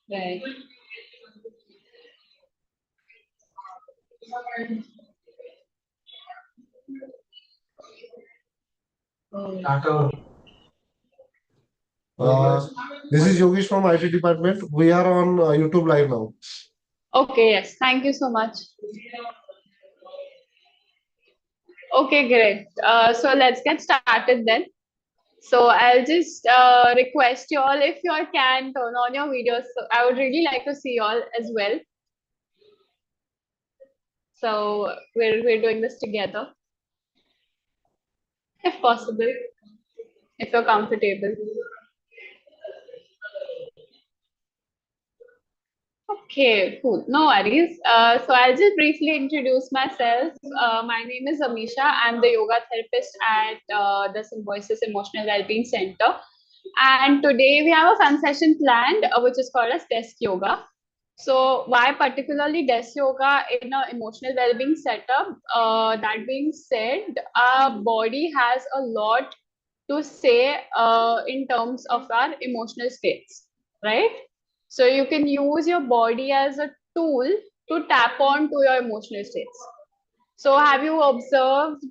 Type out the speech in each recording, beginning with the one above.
Right. This is Yogesh from IT department. We are on YouTube live now. Okay, yes. Thank you so much. Okay, great. So let's get started then. So I'll just request you all if you all can turn on your videos. So I would really like to see you all as well. So we're doing this together, if possible, if you're comfortable. Okay, cool. No worries. So I'll just briefly introduce myself. My name is Amisha. I'm the yoga therapist at the Symbiosis Emotional Wellbeing Center. And today we have a fun session planned, which is called as desk yoga. So why particularly desk yoga in an emotional well-being setup? That being said, our body has a lot to say in terms of our emotional states, right? So you can use your body as a tool to tap on to your emotional states. So have you observed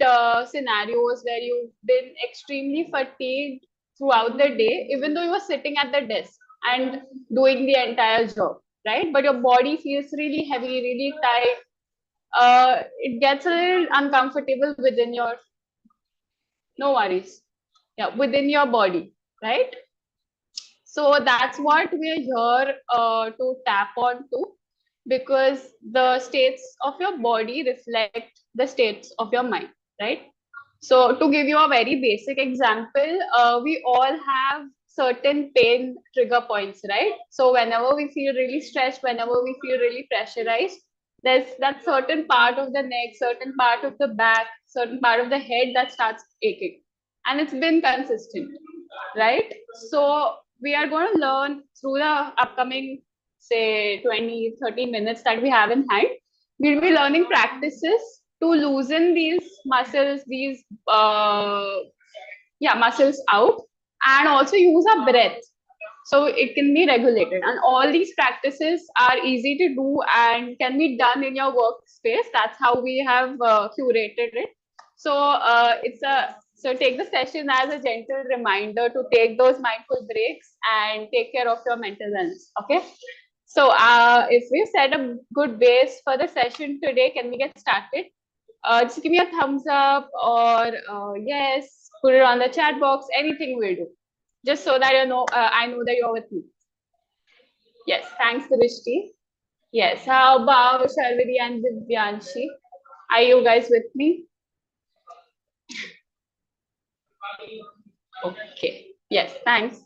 scenarios where you've been extremely fatigued throughout the day, even though you were sitting at the desk and doing the entire job, right? But your body feels really heavy, really tight. It gets a little uncomfortable within your, no worries, yeah, within your body, right? So that's what we're here to tap on to, because the states of your body reflect the states of your mind, right? So to give you a very basic example, we all have certain pain trigger points, right? So whenever we feel really stressed, whenever we feel really pressurized, there's that certain part of the neck, certain part of the back, certain part of the head that starts aching. And it's been consistent, right? So we are going to learn through the upcoming, say, 20, 30 minutes that we have in hand. We'll be learning practices to loosen these muscles, these muscles out, and also use our breath so it can be regulated. And all these practices are easy to do and can be done in your workspace. That's how we have curated it. So it's a so take the session as a gentle reminder to take those mindful breaks and take care of your mental wellness. Okay. So if we've set a good base for the session today, can we get started? Just give me a thumbs up or yes, put it on the chat box, anything will do. Just so that you know, I know that you're with me. Yes, thanks, Drishti. Yes, how about Sharvidi and Divyanshi? Are you guys with me? Okay. Yes, thanks.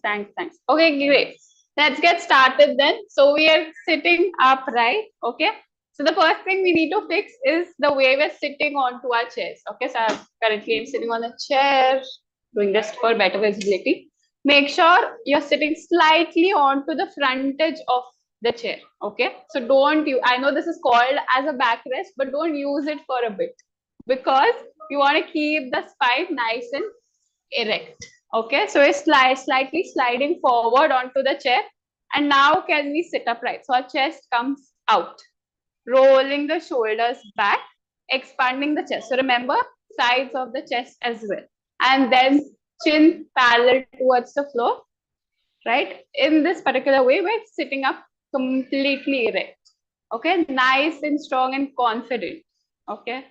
Okay, great. Let's get started then. So we are sitting upright. Okay. So the first thing we need to fix is the way we're sitting onto our chairs. Okay. So currently I'm sitting on a chair, doing this for better visibility. Make sure you're sitting slightly onto the frontage of the chair. Okay. So don't you, I know this is called as a backrest, but don't use it for a bit because you want to keep the spine nice and erect. Okay, so it's slightly sliding forward onto the chair. And now can we sit upright? So our chest comes out, rolling the shoulders back, expanding the chest. So remember, sides of the chest as well. And then chin parallel towards the floor, right? In this particular way, we're sitting up completely erect. Okay, nice and strong and confident. Okay.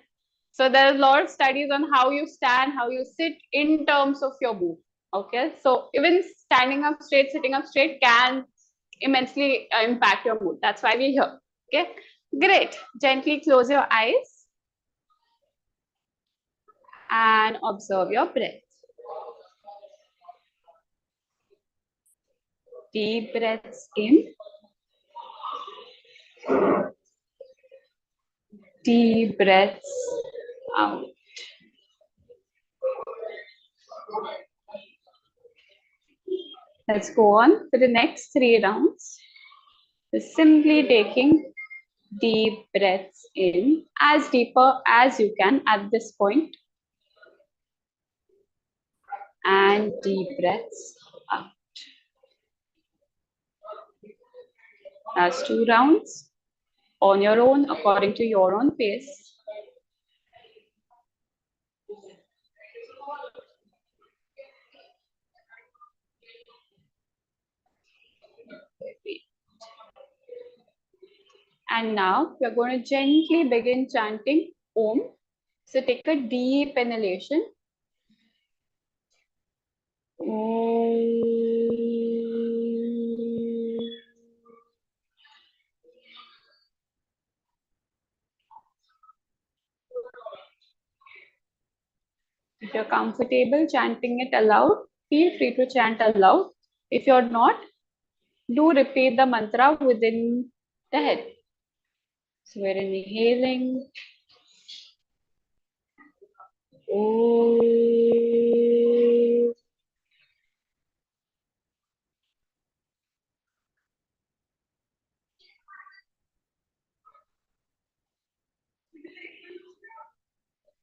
So there are a lot of studies on how you stand, how you sit in terms of your move. Okay, so even standing up straight, sitting up straight can immensely impact your mood. That's why we're here. Okay, great. Gently close your eyes and observe your breath. Deep breaths in. Deep breaths out. Let's go on to the next 3 rounds. So simply taking deep breaths in as deeper as you can at this point. and deep breaths out. That's 2 rounds on your own, according to your own pace. And now we're going to gently begin chanting Om. So take a deep inhalation. Om. If you're comfortable chanting it aloud, feel free to chant aloud. If you're not, do repeat the mantra within the head. So we're inhaling. Om.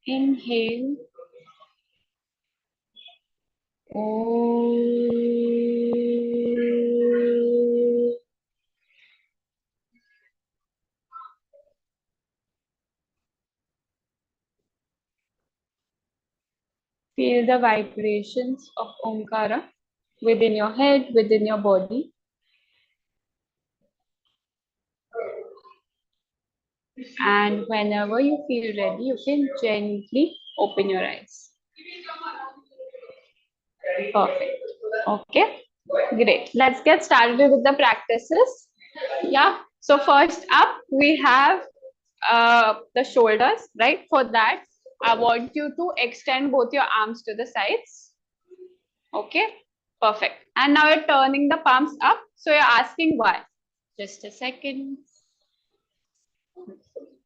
Inhale. Om. Feel the vibrations of Omkara within your head, within your body. And whenever you feel ready, you can gently open your eyes. Perfect. Okay, great. Let's get started with the practices. Yeah, so first up, we have the shoulders, right? For that, I want you to extend both your arms to the sides. Okay, perfect. And now you're turning the palms up. So you're asking why. Just a second.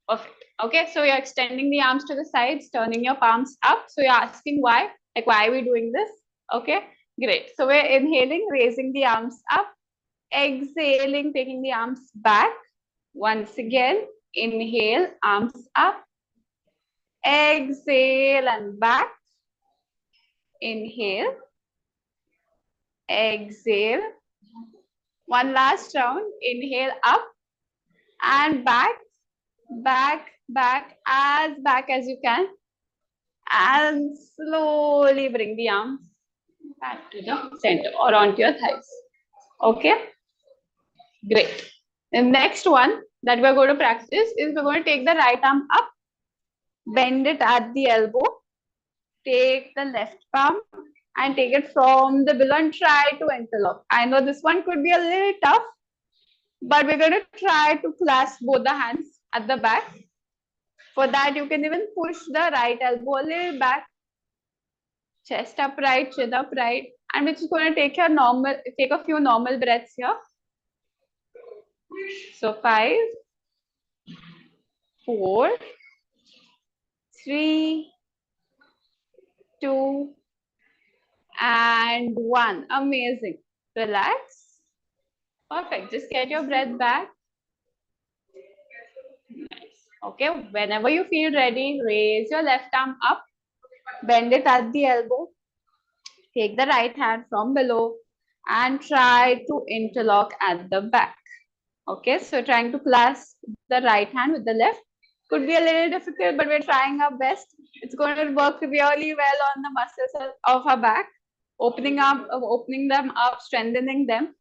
Perfect. Okay, so you're extending the arms to the sides, turning your palms up. So you're asking why? Like, why are we doing this? Okay, great. So we're inhaling, raising the arms up, exhaling, taking the arms back. Once again, inhale, arms up, exhale and back. Inhale, exhale. One last round, inhale up and back, back as you can. And slowly bring the arms back to the center or onto your thighs. Okay, great. The next one that we're going to practice is we're going to take the right arm up, bend it at the elbow, take the left palm and take it from the below and try to interlock. I know this one could be a little tough, but we're going to try to clasp both the hands at the back. For that, you can even push the right elbow a little back, chest upright, chin upright, and which is going to take a few normal breaths here. So 5, 4, 3, 2, and 1. Amazing. Relax. Perfect. Just get your breath back. Nice. Okay. Whenever you feel ready, raise your left arm up, bend it at the elbow, take the right hand from below, and try to interlock at the back. Okay. So trying to clasp the right hand with the left could be a little difficult, but we're trying our best. It's going to work really well on the muscles of our back, opening them up, strengthening them.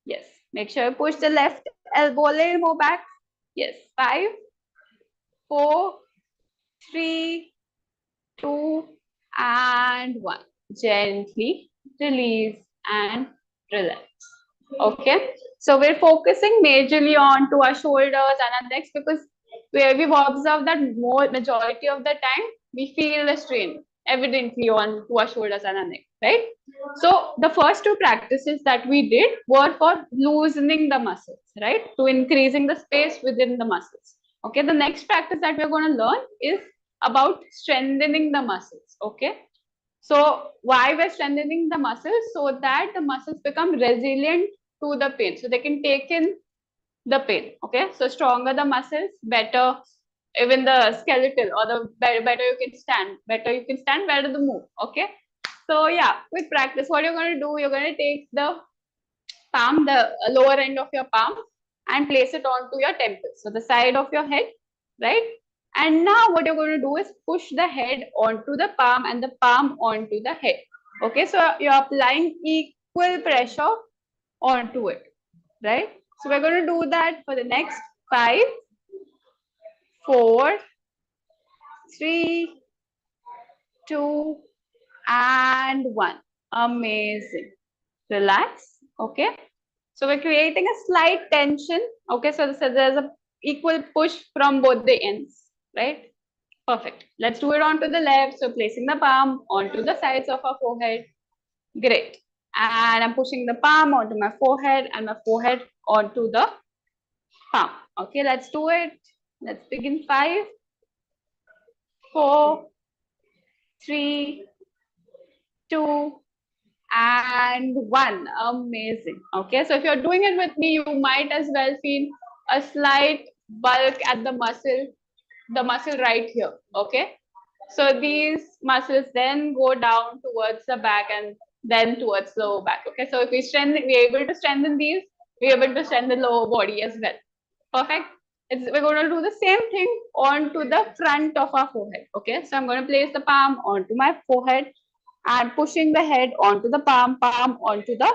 Yes. Make sure you push the left elbow a little more back. Yes. 5, 4, 3, 2, and 1. Gently release and relax. Okay. So we're focusing majorly on to our shoulders and our necks because where we've observed that majority of the time we feel the strain evidently on to our shoulders and our neck, right? So the first 2 practices that we did were for loosening the muscles, right? To increasing the space within the muscles. Okay, the next practice that we're going to learn is about strengthening the muscles. Okay, so why we're strengthening the muscles? So that the muscles become resilient to the pain, so they can take in the pain. Okay, so stronger the muscles, better even the skeletal or the better you can stand, better the move. Okay, So yeah, with practice, what you're going to do, you're going to take the palm, the lower end of your palm, and place it onto your temples. So the side of your head, right? And now what you're going to do is push the head onto the palm and the palm onto the head. Okay, so you're applying equal pressure onto it, right? So we're going to do that for the next 5, 4, 3, 2, and 1. Amazing. Relax. Okay. So we're creating a slight tension. Okay. So there's a equal push from both the ends, right? Perfect. Let's do it onto the left. So placing the palm onto the sides of our forehead. Great. And I'm pushing the palm onto my forehead and my forehead onto the palm. Okay, let's do it. Let's begin. 5, 4, 3, 2, and 1. Amazing. Okay, so if you're doing it with me, you might as well feel a slight bulk at the muscle right here. Okay, so these muscles then go down towards the back and then towards the lower back. Okay, so if we're able to strengthen these, we're able to strengthen the lower body as well. Perfect. We're going to do the same thing onto the front of our forehead. Okay, so I'm going to place the palm onto my forehead and pushing the head onto the palm onto the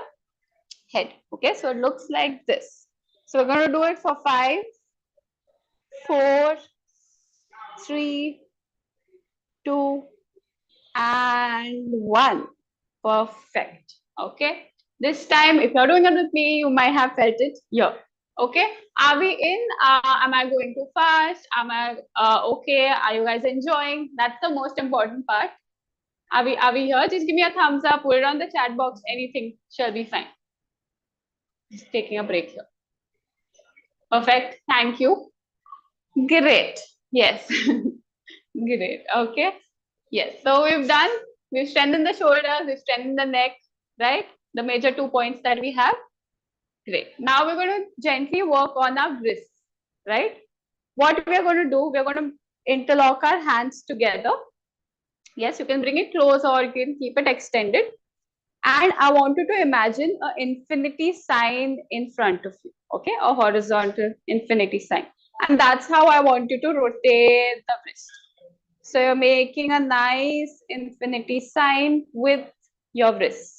head. Okay, so it looks like this. So we're going to do it for 5, 4, 3, 2, and 1. Perfect. Okay, this time if you're doing it with me, you might have felt it here. Okay, are we in? Am I going too fast? Am I okay? Are you guys enjoying? That's the most important part. Are we here? Just give me a thumbs up, put it on the chat box, anything shall be fine. Just taking a break here. Perfect. Thank you. Great. Yes. Great. Okay. Yes. So we've strengthened the shoulders, we've strengthened the neck, right? The major 2 points that we have. Great. Now we're going to gently work on our wrists, right? What we're going to do, we're going to interlock our hands together. Yes, you can bring it close or you can keep it extended. And I want you to imagine an infinity sign in front of you, okay? A horizontal infinity sign. And that's how I want you to rotate the wrist. So you're making a nice infinity sign with your wrists,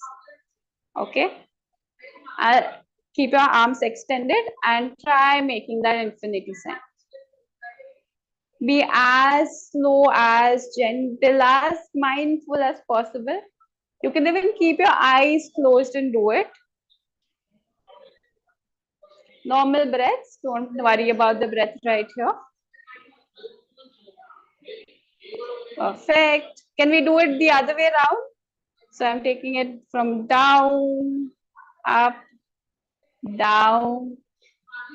okay? Keep your arms extended and try making that infinity sign. Be as slow, as gentle, as mindful as possible. You can even keep your eyes closed and do it. Normal breaths. Don't worry about the breath right here. Perfect. Can we do it the other way around? So I'm taking it from down, up, down,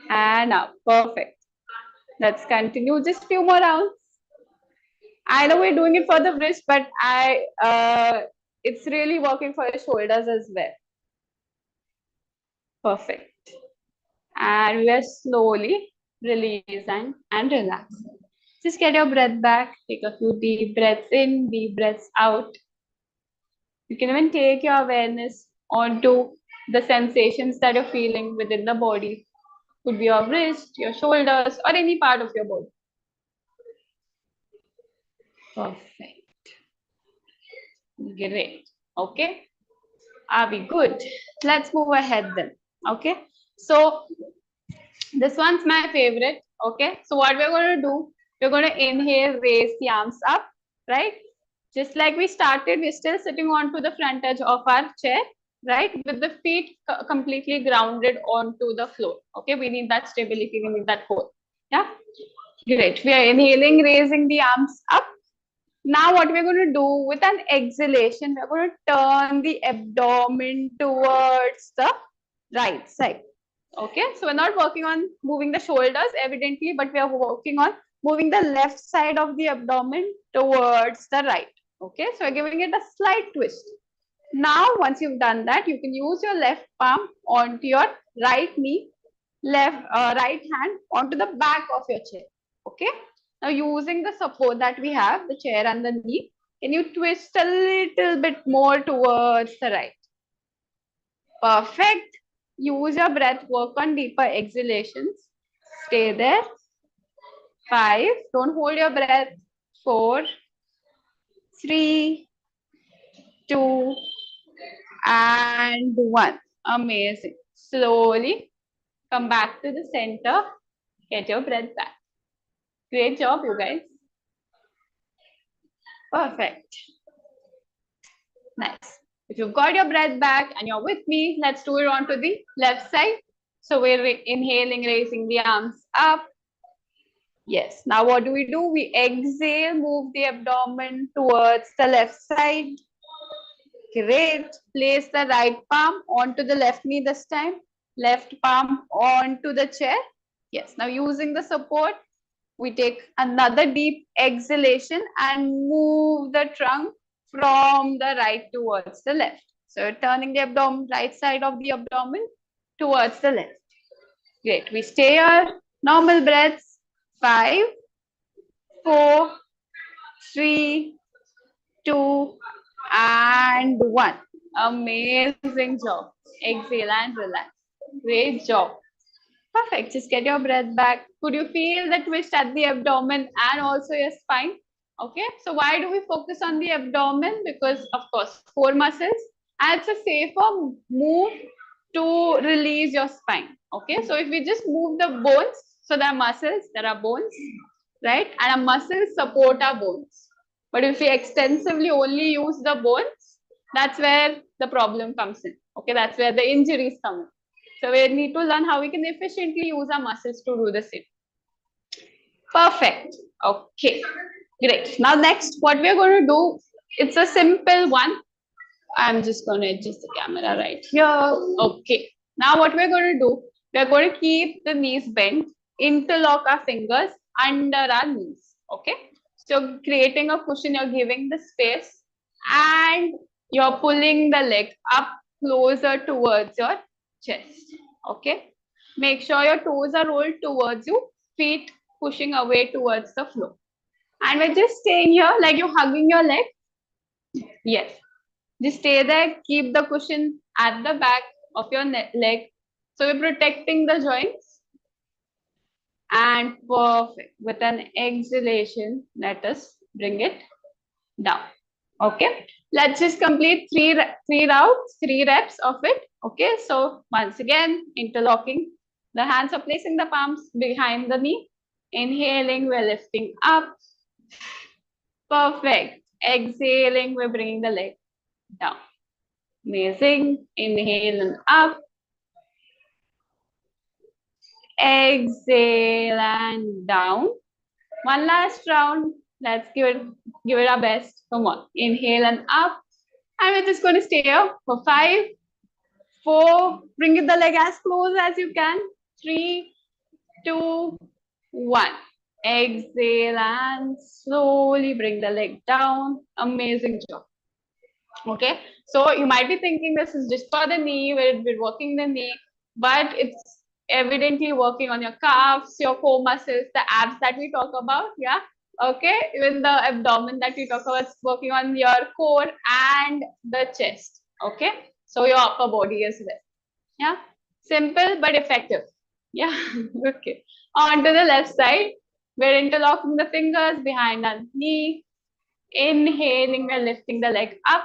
and up. Perfect. Let's continue. Just few more rounds. I know we're doing it for the wrist, but it's really working for your shoulders as well. Perfect. And we are slowly releasing and relaxing. Just get your breath back. Take a few deep breaths in, deep breaths out. You can even take your awareness onto the sensations that you're feeling within the body. Could be your wrist, your shoulders, or any part of your body. Perfect. Great. Okay. Are we good? Let's move ahead then. Okay. So this one's my favorite. Okay. So what we're going to do, we're going to inhale, raise the arms up, right? Just like we started, we're still sitting onto the front edge of our chair, right? With the feet completely grounded onto the floor. Okay. We need that stability. We need that hold. Yeah. Great. We are inhaling, raising the arms up. Now what we're going to do with an exhalation, we're going to turn the abdomen towards the right side. Okay, so we're not working on moving the shoulders evidently, but we are working on moving the left side of the abdomen towards the right. Okay, so we're giving it a slight twist. Now, once you've done that, you can use your left palm onto your right knee, right hand onto the back of your chair. Okay. Now using the support that we have, the chair and the knee, Can you twist a little bit more towards the right? Perfect. Use your breath, work on deeper exhalations. Stay there. 5. Don't hold your breath. 4, 3, 2, and 1. Amazing. Slowly come back to the center. Get your breath back. Great job, you guys. Perfect. Nice. If you've got your breath back and you're with me, let's do it onto the left side. So we're inhaling, raising the arms up. Yes. Now what do? We exhale, move the abdomen towards the left side. Great. Place the right palm onto the left knee this time. Left palm onto the chair. Yes. Now using the support, we take another deep exhalation and move the trunk from the right towards the left. So turning the abdomen, right side of the abdomen towards the left. Great. We stay here. Normal breaths. 5, 4, 3, 2, and 1. Amazing job. Exhale and relax. Great job. Perfect. Just get your breath back. Could you feel the twist at the abdomen and also your spine? Okay. So why do we focus on the abdomen? Because of course, core muscles, and it's a safer move to release your spine. Okay. So if we just move the bones, so there are muscles, there are bones, right? And our muscles support our bones. But if we extensively only use the bones, that's where the problem comes in. Okay. That's where the injuries come in. So we need to learn how we can efficiently use our muscles to do the same. Perfect. Okay. Great. Now next, what we're going to do, it's a simple one. I'm just going to adjust the camera right here. Okay. Now what we're going to do, we're going to keep the knees bent, interlock our fingers under our knees. Okay. So creating a cushion, you're giving the space and you're pulling the leg up closer towards your chest. Okay. Make sure your toes are rolled towards you, feet pushing away towards the floor. And we're just staying here like you're hugging your leg. Yes. Just stay there. Keep the cushion at the back of your leg. So we're protecting the joints. And perfect. With an exhalation, let us bring it down. Okay. Let's just complete three rounds, 3 reps of it. Okay. So once again, interlocking. The hands are placing the palms behind the knee. Inhaling, we're lifting up. Perfect. Exhaling, we're bringing the leg down. Amazing. Inhale and up. Exhale and down. One last round. Let's give it our best. Come on. Inhale and up. And we're just going to stay here for 5, 4. Bring the leg as close as you can. 3, 2, 1. Exhale and slowly bring the leg down. Amazing job. Okay. So you might be thinking this is just for the knee, we're working the knee, but it's evidently working on your calves, your core muscles, the abs that we talk about. Yeah. Okay. Even the abdomen that we talk about, it's working on your core and the chest. Okay. So your upper body as well. Yeah. Simple but effective. Yeah. Okay. On to the left side. We're interlocking the fingers behind our knee. Inhaling, we're lifting the leg up.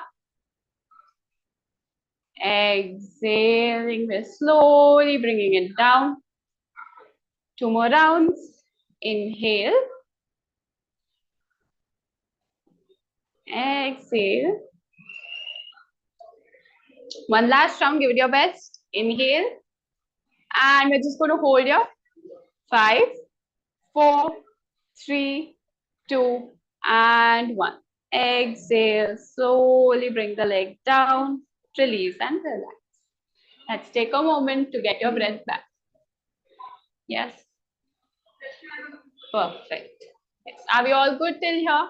Exhaling, we're slowly bringing it down. 2 more rounds. Inhale. Exhale. One last round, give it your best. Inhale. And we're just going to hold here. 5, 4, 3, 2, and 1. Exhale. Slowly bring the leg down. Release and relax. Let's take a moment to get your breath back. Yes. Perfect. Yes. Are we all good till here?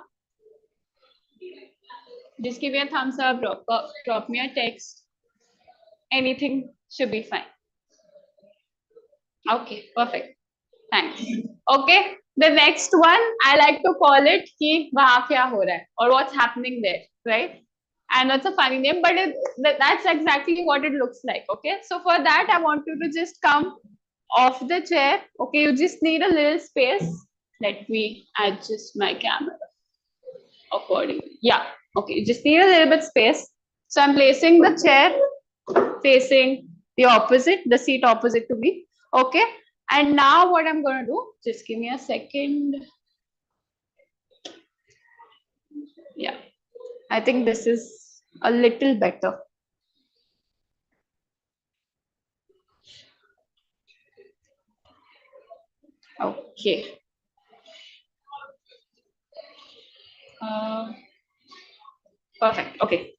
Just give me a thumbs up, drop me a text. Anything should be fine. Okay, perfect. Thanks. Okay. The next one, I like to call it ki wahan kya ho raha hai, or what's happening there, right? And that's a funny name, but that's exactly what it looks like. Okay. So for that, I want you to just come off the chair. Okay. You just need a little space. Let me adjust my camera accordingly. Yeah. Okay. You just need a little bit space. So I'm placing the chair facing the opposite, the seat opposite to me. Okay. And now what I'm going to do, just give me a second. Yeah. I think this is a little better. Okay. Perfect. Okay.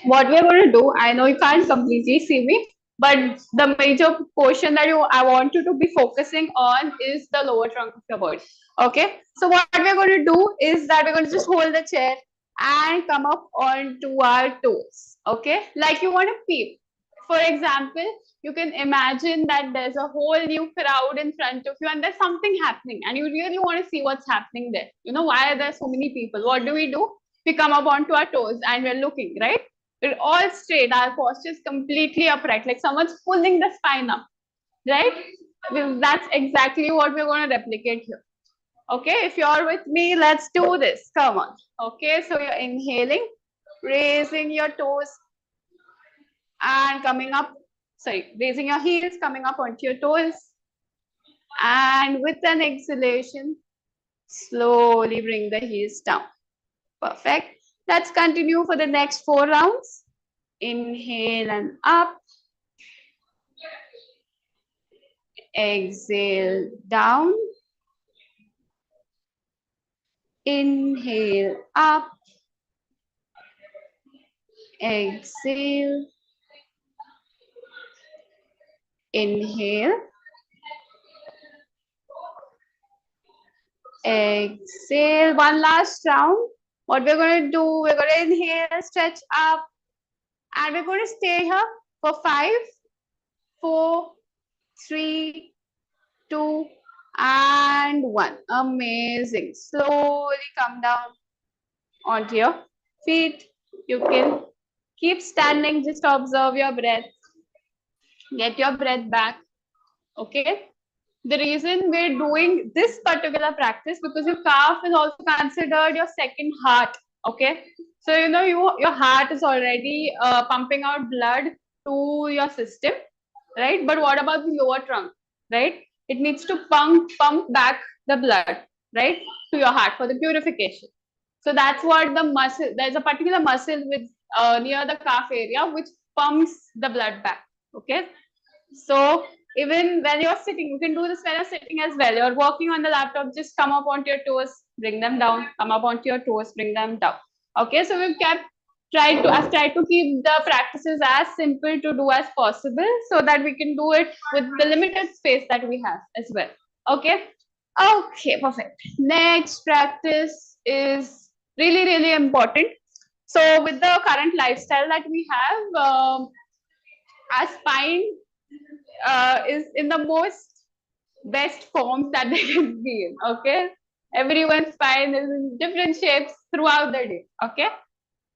What we're going to do, I know you can't completely see me, but the major portion that I want you to be focusing on is the lower trunk of your body. Okay. So what we're going to do is that we're going to just hold the chair and come up onto our toes. Okay. Like you want to peep. For example, you can imagine that there's a whole new crowd in front of you and there's something happening and you really want to see what's happening there. You know, why are there so many people? What do? We come up onto our toes and we're looking, right? We're all straight. Our posture is completely upright, like someone's pulling the spine up, right? That's exactly what we're going to replicate here. Okay, if you're with me, let's do this. Come on. Okay, so you're inhaling, raising your toes and coming up. Sorry, raising your heels, coming up onto your toes. And with an exhalation, slowly bring the heels down. Perfect. Let's continue for the next 4 rounds. Inhale and up. Exhale down. Inhale up. Exhale. Inhale. Exhale. One last round. What we're going to do, we're going to inhale, stretch up, and we're going to stay here for 5, 4, 3, 2, and 1. Amazing. Slowly come down onto your feet. You can keep standing, just observe your breath. Get your breath back. Okay. The reason we're doing this particular practice because your calf is also considered your second heart. Okay. So, you know, your heart is already pumping out blood to your system, right? But what about the lower trunk, right? It needs to pump back the blood, right, to your heart for the purification. So that's what the muscle, there's a particular muscle with near the calf area which pumps the blood back. Okay. So even when you're sitting, you can do this when you're sitting as well. You're working on the laptop, just come up onto your toes, bring them down, come up onto your toes, bring them down. Okay, so I've tried to keep the practices as simple to do as possible so that we can do it with the limited space that we have as well. Okay. Okay, perfect. Next practice is really, really important. So with the current lifestyle that we have, our spine is in the most best forms that they can be in. Okay, everyone's spine is in different shapes throughout the day. Okay,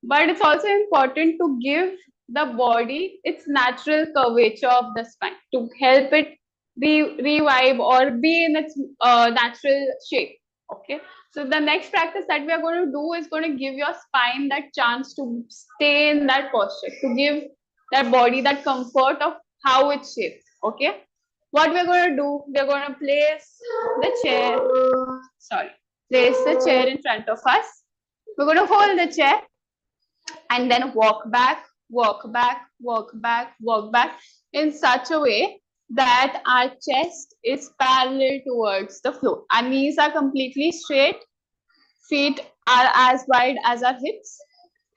but it's also important to give the body its natural curvature of the spine to help it revive or be in its natural shape. Okay, so the next practice that we are going to do is going to give your spine that chance to stay in that posture, to give that body that comfort of how it's shaped. Okay, what we're going to do, we're going to place the chair in front of us. We're going to hold the chair and then walk back, walk back, walk back, walk back in such a way that our chest is parallel towards the floor. Our knees are completely straight, feet are as wide as our hips,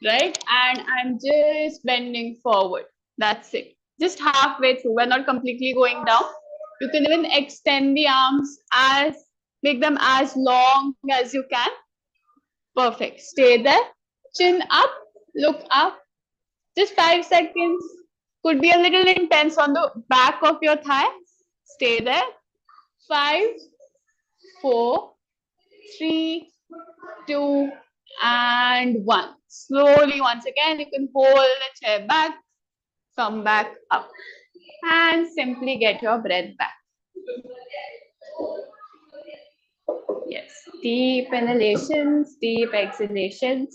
right? And I'm just bending forward. That's it. Just halfway through. We're not completely going down. You can even extend the arms make them as long as you can. Perfect. Stay there. Chin up, look up. Just 5 seconds. Could be a little intense on the back of your thigh. Stay there. 5, 4, 3, 2, and 1. Slowly, once again, you can hold the chair back, come back up, and simply get your breath back. Yes, deep inhalations, deep exhalations.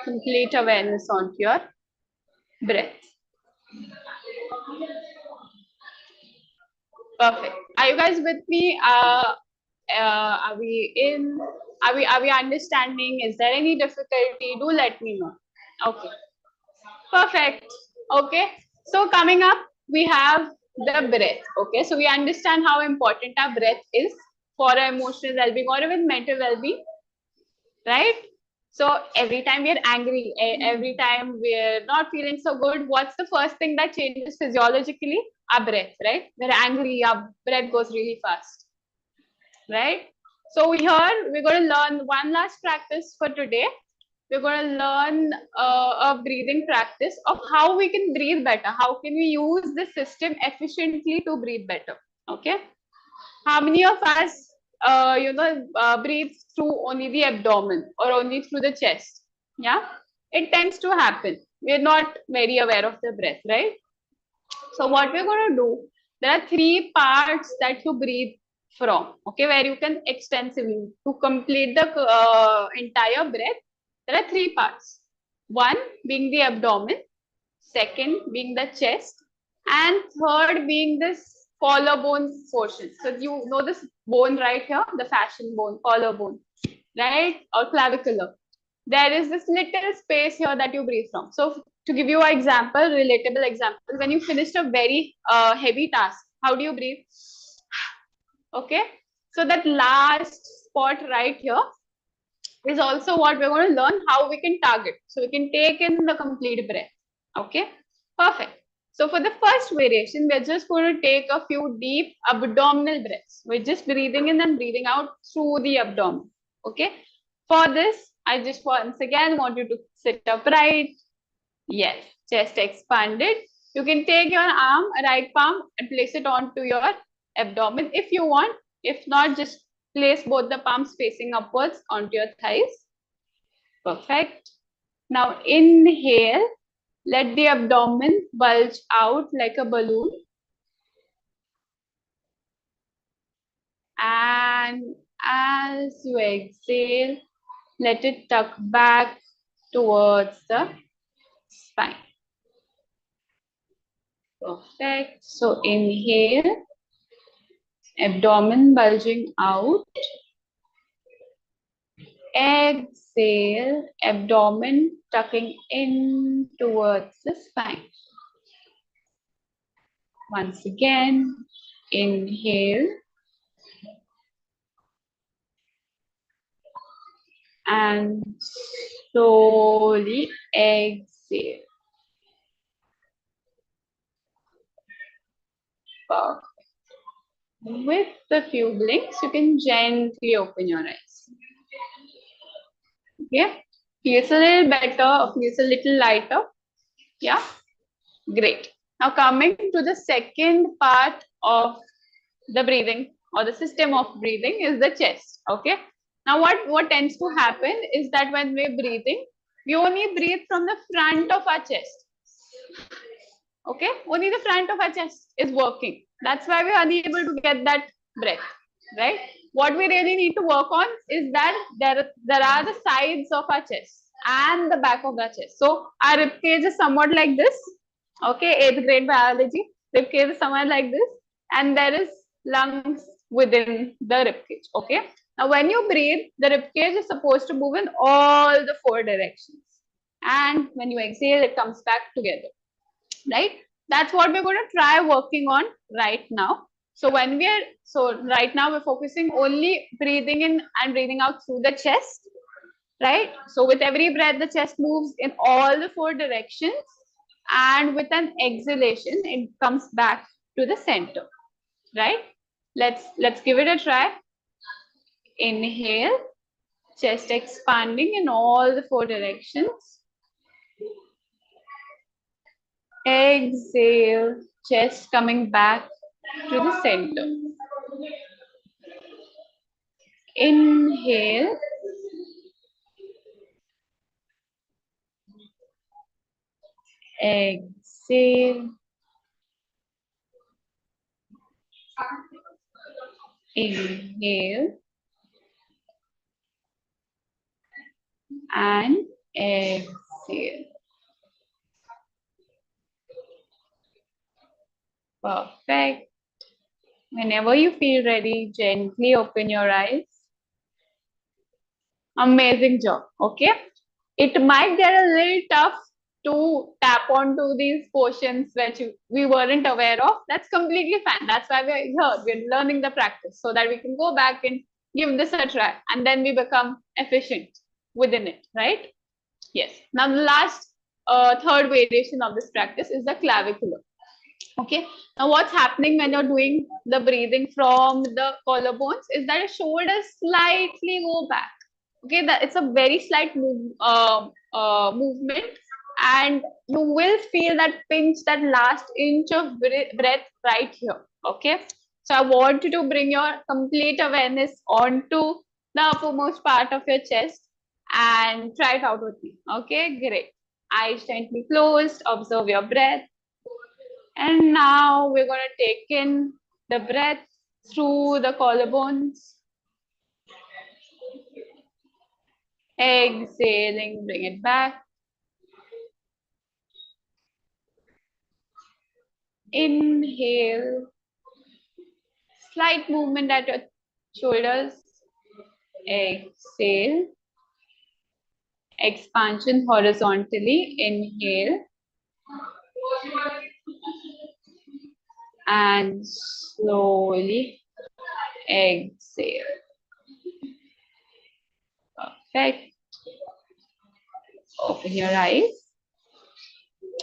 Complete awareness onto your breath. Perfect. Are you guys with me? Are we in? Are we understanding? Is there any difficulty? Do let me know. Okay. Perfect. Okay. So coming up, we have the breath. Okay. So we understand how important our breath is for our emotional well-being or even mental well-being, right? So every time we are angry, every time we're not feeling so good, what's the first thing that changes physiologically? Our breath, right? We're angry, our breath goes really fast, right? So here we're going to learn one last practice for today. We're going to learn a breathing practice of how we can breathe better. How can we use the system efficiently to breathe better? Okay. How many of us, breathe through only the abdomen or only through the chest? Yeah, it tends to happen. We're not very aware of the breath, right? So what we're going to do, there are 3 parts that you breathe from, okay, where you can extensively, to complete the entire breath, there are 3 parts. One being the abdomen, second being the chest, and third being this collarbone portion. So you know this bone right here, the fascian bone, collarbone, right? Or clavicular. There is this little space here that you breathe from. So to give you an example, relatable example, when you finished a very heavy task, how do you breathe? Okay. So that last spot right here is also what we're going to learn how we can target. So we can take in the complete breath. Okay. Perfect. So for the first variation, we're just going to take a few deep abdominal breaths. We're just breathing in and breathing out through the abdomen. Okay. For this, I just once again want you to sit upright. Yes, chest expanded. You can take your arm, right palm, and place it onto your abdomen if you want. If not, just place both the palms facing upwards onto your thighs. Perfect. Now inhale. Let the abdomen bulge out like a balloon. And as you exhale, let it tuck back towards the spine. Perfect. So inhale, abdomen bulging out. Exhale, abdomen tucking in towards the spine. Once again, inhale. And slowly exhale. Perfect. With the few blinks, you can gently open your eyes. Okay, feels a little better, feels a little lighter. Yeah, great. Now coming to the second part of the breathing or the system of breathing is the chest. Okay. Now what tends to happen is that when we're breathing, we only breathe from the front of our chest. Okay, only the front of our chest is working. That's why we're unable to get that breath, right? What we really need to work on is that there are the sides of our chest and the back of our chest. So our rib cage is somewhat like this. Okay, 8th grade biology. Rib cage is somewhere like this, and there is lungs within the rib cage. Okay. Now, when you breathe, the rib cage is supposed to move in all the 4 directions, and when you exhale, it comes back together. Right? That's what we're going to try working on right now. So right now we're focusing only breathing in and breathing out through the chest, right? So with every breath, the chest moves in all the 4 directions, and with an exhalation, it comes back to the center, right? Let's give it a try. Inhale, chest expanding in all the 4 directions. Exhale, chest coming back to the center. Inhale. Exhale. Inhale. And exhale. Perfect. Whenever you feel ready, gently open your eyes. Amazing job. Okay. It might get a little tough to tap onto these portions which we weren't aware of. That's completely fine. That's why we're here. We're learning the practice so that we can go back and give this a try and then we become efficient within it, right? Yes. Now the last third variation of this practice is the clavicular. Okay. Now what's happening when you're doing the breathing from the collarbones is that your shoulders slightly go back. Okay, that it's a very slight movement, and you will feel that pinch, that last inch of breath right here. Okay, so I want you to bring your complete awareness onto the uppermost part of your chest and try it out with me. Okay, great. Eyes gently closed, observe your breath. And now we're going to take in the breath through the collarbones. Exhaling, bring it back. Inhale. Slight movement at your shoulders. Exhale. Expansion horizontally. Inhale. And slowly exhale. Perfect. Open your eyes.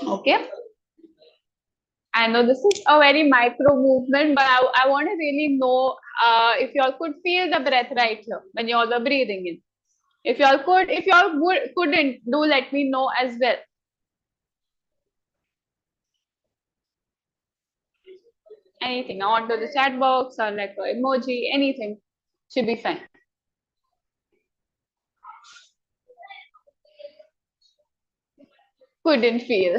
Okay. I know this is a very micro movement, but I want to really know if you all could feel the breath right here when you all are breathing in. If you all could, if you all couldn't, do let me know as well. Anything onto the chat box or like an emoji, anything should be fine. Couldn't feel.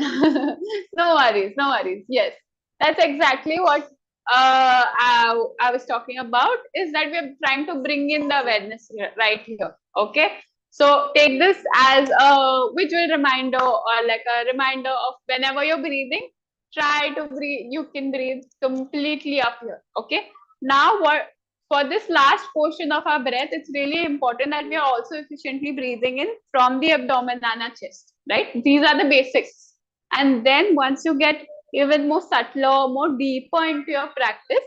No worries, no worries. Yes, that's exactly what I was talking about, is that we're trying to bring in the awareness here, right here. Okay, so take this as a visual reminder or like a reminder of whenever you're breathing, try to breathe. You can breathe completely up here. Okay, now what, for this last portion of our breath, it's really important that we are also efficiently breathing in from the abdomen and our chest, right? These are the basics. And then once you get even more subtler, more deeper into your practice,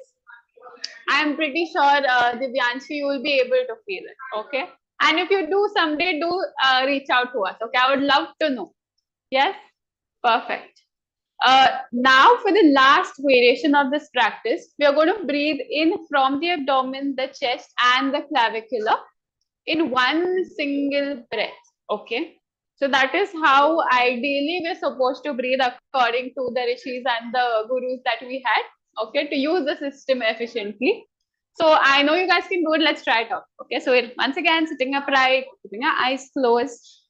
I'm pretty sure, Divyanshi, you will be able to feel it, okay? And if you do someday, do reach out to us, okay? I would love to know. Yes? Perfect. Now for the last variation of this practice, we are going to breathe in from the abdomen, the chest and the clavicular in one single breath. Okay. So that is how ideally we're supposed to breathe according to the rishis and the gurus that we had. Okay. To use the system efficiently. So I know you guys can do it. Let's try it out. Okay. So once again, sitting upright, keeping our eyes closed.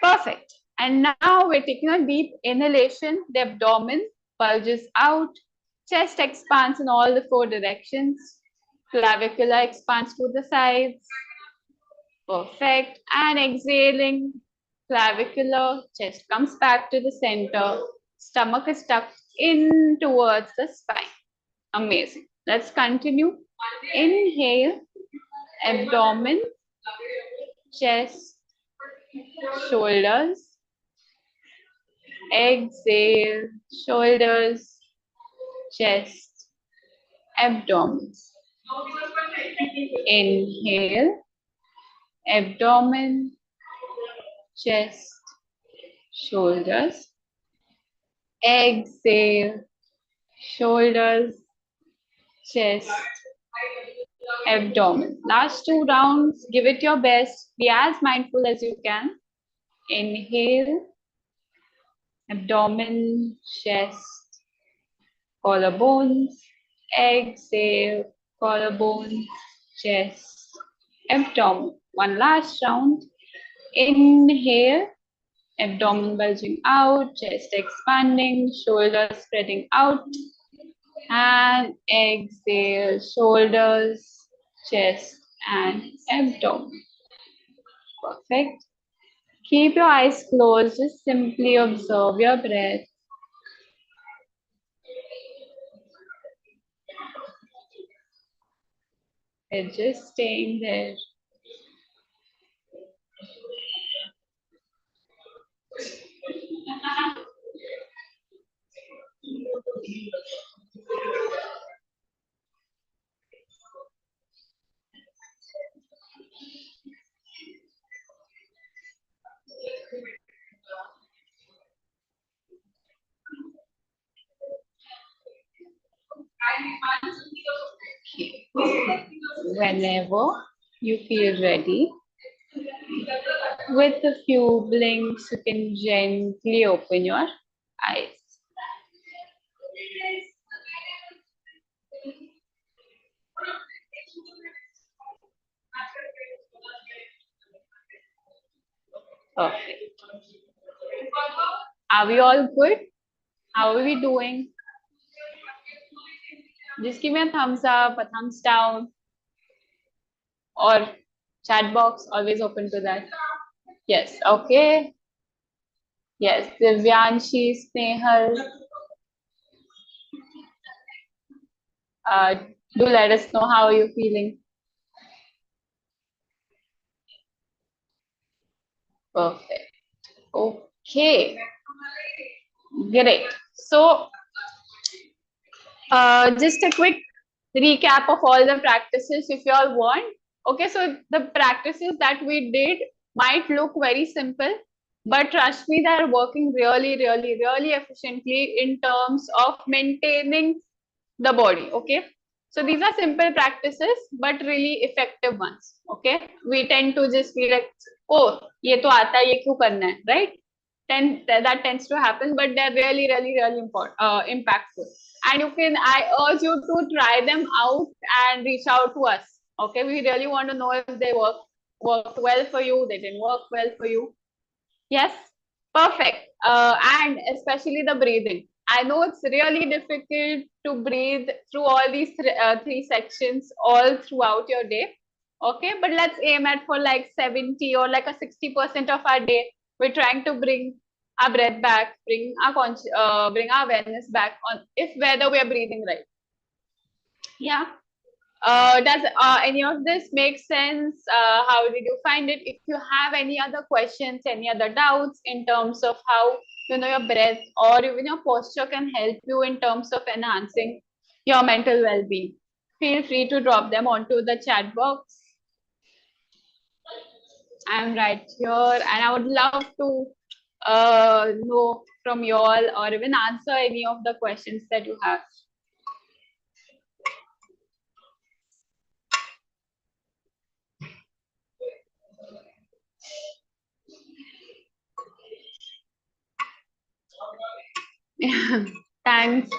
Perfect. And now we're taking a deep inhalation. The abdomen bulges out. Chest expands in all the four directions. Clavicular expands to the sides. Perfect. And exhaling, clavicular, chest comes back to the center. Stomach is tucked in towards the spine. Amazing. Let's continue. Inhale, abdomen, chest, shoulders. Exhale, shoulders, chest, abdomen. Inhale, abdomen, chest, shoulders. Exhale, shoulders, chest, abdomen. Last two rounds, give it your best. Be as mindful as you can. Inhale, abdomen, chest, collarbones, exhale, collarbone, chest, abdomen. One last round. Inhale, abdomen bulging out, chest expanding, shoulders spreading out, and exhale, shoulders, chest, and abdomen. Perfect. Keep your eyes closed, just simply observe your breath. It's just staying there. Whenever you feel ready, with a few blinks, you can gently open your eyes. Perfect. Are we all good? How are we doing? Just give me a thumbs up, a thumbs down, or chat box, always open to that. Yes, okay. Yes, Divyanshi, Snehal. Uh, do let us know how are you feeling. Perfect. Okay. Great. So, just a quick recap of all the practices if you all want. Okay, so the practices that we did might look very simple, but trust me, they're working really, really, really efficiently in terms of maintaining the body. Okay, so these are simple practices, but really effective ones. Okay, we tend to just be like, oh, ye to aata hai, ye kyun karna hai, right? That tends to happen, but they're really, really, really important, impactful. And I urge you to try them out and reach out to us. Okay, we really want to know if they worked well for you, they didn't work well for you. Yes, perfect. And especially the breathing. I know it's really difficult to breathe through all these three sections all throughout your day. Okay, but let's aim at for like 70 or like a 60% of our day. We're trying to bring our breath back, bring our awareness back on if whether we are breathing right. Yeah. Does any of this make sense? How did you find it? If you have any other questions, any other doubts in terms of how your breath or even your posture can help you in terms of enhancing your mental well-being, feel free to drop them onto the chat box. I'm right here, and I would love to know from you all or even answer any of the questions that you have. Thanks.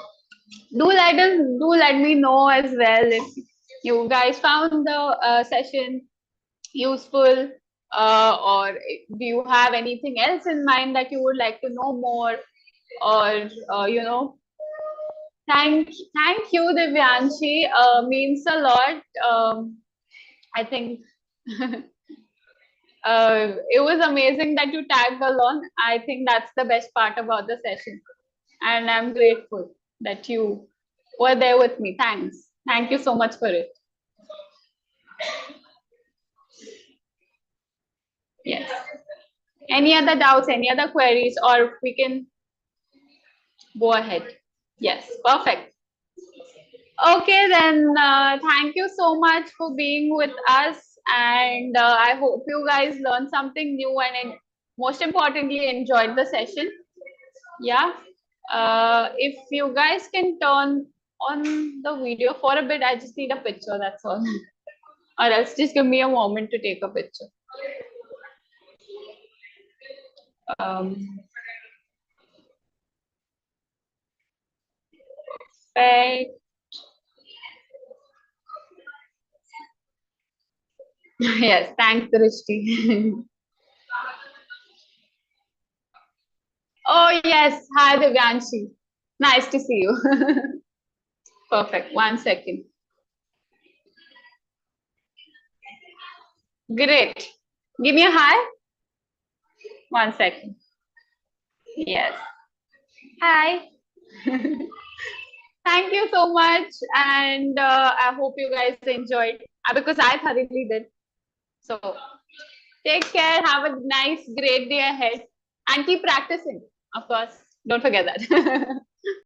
Do let me know as well if you guys found the session useful, or do you have anything else in mind that you would like to know more, or thank you, Divyanshi. Means a lot. I think it was amazing that you tagged along. I think that's the best part about the session, and I'm grateful that you were there with me. Thanks. Thank you so much for it. Yes. Any other doubts, any other queries, or we can go ahead? Yes, perfect. Okay, then thank you so much for being with us. And I hope you guys learned something new and most importantly, enjoyed the session. Yeah. If you guys can turn on the video for a bit, I just need a picture, that's all. Or else just give me a moment to take a picture. Um, Perfect. Yes, thanks, Drishti. Oh, yes. Hi, Divyanshi. Nice to see you. Perfect. 1 second. Great. Give me a hi. 1 second. Yes. Hi. Thank you so much. And I hope you guys enjoyed because I thoroughly did. So take care. Have a nice, great day ahead. And keep practicing, of course. Don't forget that.